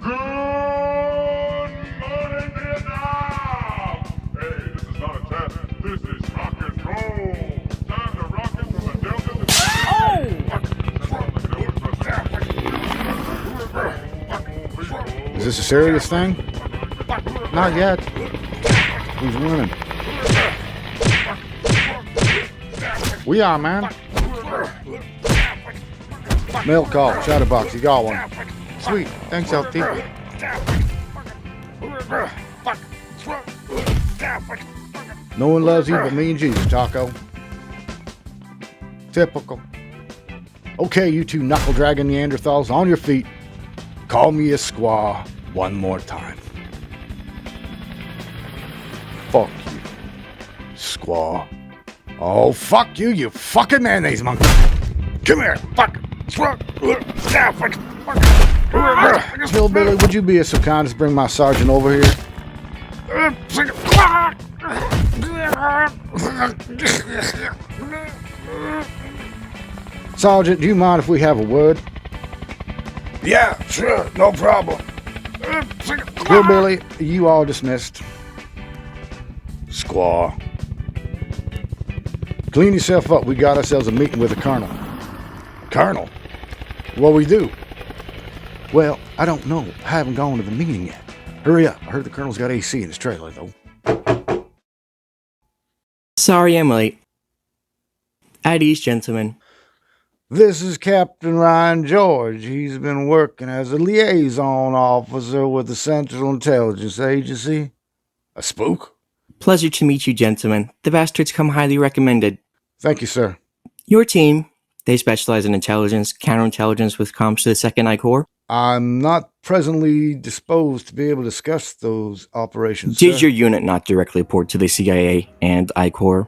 Good morning, Vietnam! Hey, this is not a test. This is rock and roll. Time to rock it from the Delta to the Is this a serious thing? Not yet. Who's winning? We are, man. Mail call, Chatterbox, you got one. Sweet, thanks, LT. No one loves you but me and Jesus, Taco. Typical. Okay, you two knuckle-dragging Neanderthals, on your feet. Call me a squaw one more time. Fuck you, squaw. Oh, fuck you, you fucking mayonnaise monkey. Come here, fuck. Hillbilly, would you be so kind as bring my sergeant over here? Sergeant, do you mind if we have a word? Yeah, sure, no problem. Hillbilly, you all dismissed. Squaw. Clean yourself up. We got ourselves a meeting with the colonel. Colonel? What we do? Well, I don't know. I haven't gone to the meeting yet. Hurry up. I heard the colonel's got AC in his trailer, though. Sorry I'm late. At ease, gentlemen. This is Captain Ryan George. He's been working as a liaison officer with the Central Intelligence Agency. A spook? Pleasure to meet you, gentlemen. The bastards come highly recommended. Thank you, sir. Your team, they specialize in intelligence, counterintelligence with comms to the Second I Corps. I'm not presently disposed to be able to discuss those operations, Did sir. your unit not directly report to the CIA and I Corps?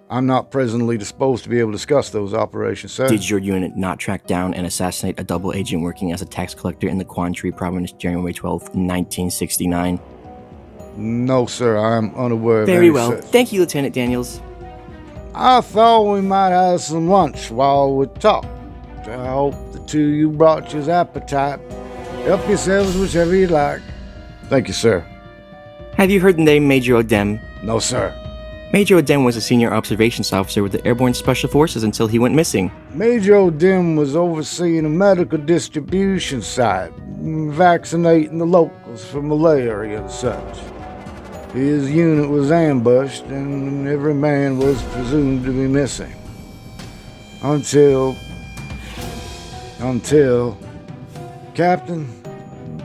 I'm not presently disposed to be able to discuss those operations, sir. Did your unit not track down and assassinate a double agent working as a tax collector in the Quan Tri province January 12, 1969? No, sir. I'm unaware of Very any well. such. Thank you, Lieutenant Daniels. I thought we might have some lunch while we talk. I hope the two you brought you's appetite. Help yourselves whichever you like. Thank you, sir. Have you heard the name Major Odem? No, sir. Major Odem was a senior observations officer with the Airborne Special Forces until he went missing. Major O'Dim was overseeing a medical distribution site, vaccinating the locals for malaria and such. His unit was ambushed and every man was presumed to be missing. Until... Captain,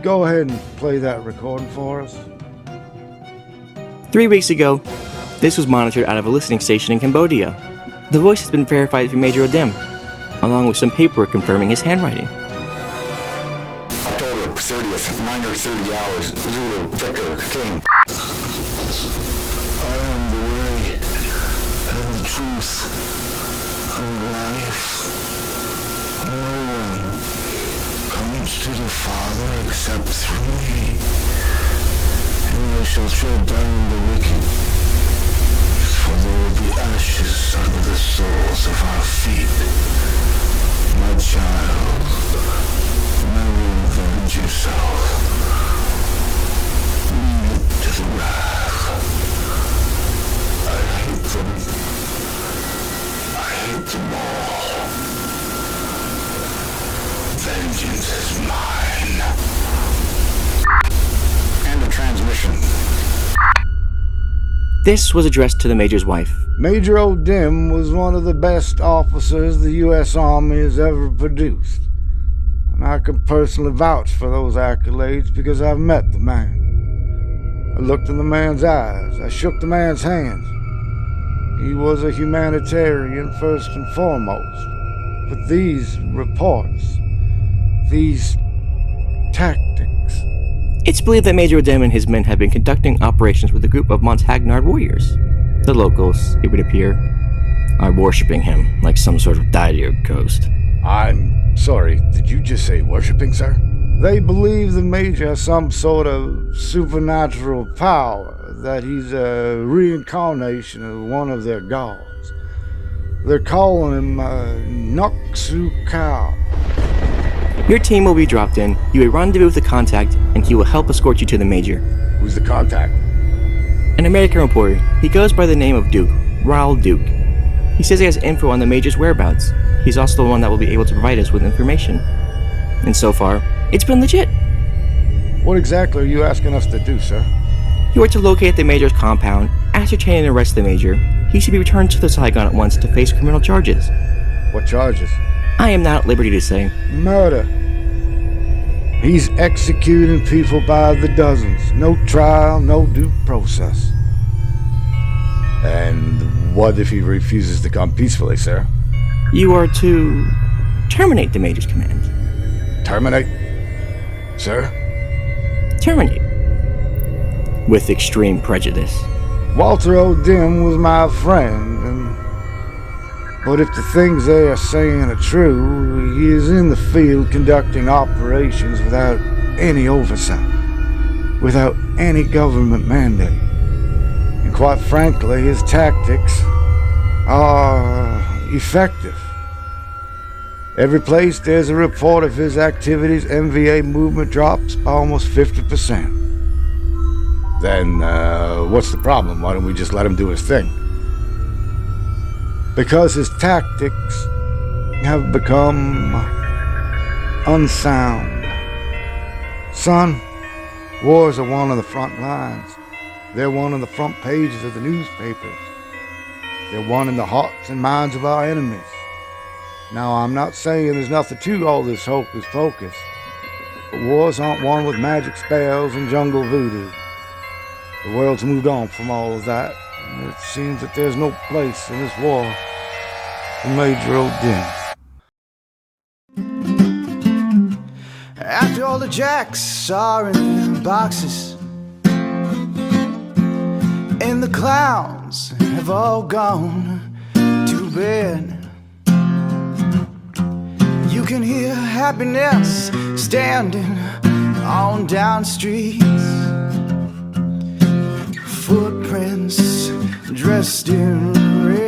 go ahead and play that recording for us. 3 weeks ago, this was monitored out of a listening station in Cambodia. The voice has been verified through Major Odem, along with some paperwork confirming his handwriting. October 30th, 9:30 hours, Zulu, Victor, King. I am the way, and the truth, and life. No one comes to the Father except through me. And I shall tread down the wicked, for there will be ashes under the soles of our feet. My child, never revenge yourself. Leave it to the wrath. I hate them. I hate them all. Vengeance is mine. And the transmission. This was addressed to the Major's wife. Major O'Dim was one of the best officers the U.S. Army has ever produced. And I can personally vouch for those accolades because I've met the man. I looked in the man's eyes. I shook the man's hand. He was a humanitarian first and foremost. But these reports, these tactics... It's believed that Major Odem and his men have been conducting operations with a group of Montagnard warriors. The locals, it would appear, are worshipping him like some sort of deity or ghost. I'm sorry, did you just say worshipping, sir? They believe the Major has some sort of supernatural power, that he's a reincarnation of one of their gods. They're calling him Nuxu Cow. Your team will be dropped in, you will rendezvous with the contact, and he will help escort you to the Major. Who's the contact? An American reporter. He goes by the name of Duke, Roule Duke. He says he has info on the Major's whereabouts. He's also the one that will be able to provide us with information. And so far, it's been legit. What exactly are you asking us to do, sir? You are to locate the Major's compound, ascertain and arrest the Major. He should be returned to the Saigon at once to face criminal charges. What charges? I am not at liberty to say. Murder. He's executing people by the dozens. No trial, no due process. And what if he refuses to come peacefully, sir? You are to terminate the Major's command. Terminate? Sir? Terminate. With extreme prejudice. Walter O'Dim was my friend, but if the things they are saying are true, he is in the field conducting operations without any oversight, without any government mandate. And quite frankly, his tactics are effective. Every place there's a report of his activities, MVA movement drops by almost 50%. Then, what's the problem? Why don't we just let him do his thing? Because his tactics have become unsound. Son, wars are one of the front lines. They're one of the front pages of the newspapers. They're one in the hearts and minds of our enemies. Now, I'm not saying there's nothing to all this hocus pocus, but wars aren't won with magic spells and jungle voodoo. The world's moved on from all of that, and it seems that there's no place in this war for Major O'Dim. After all the jacks are in their boxes, and the clowns have all gone to bed, you can hear happiness standing on down streets. Footprints dressed in red.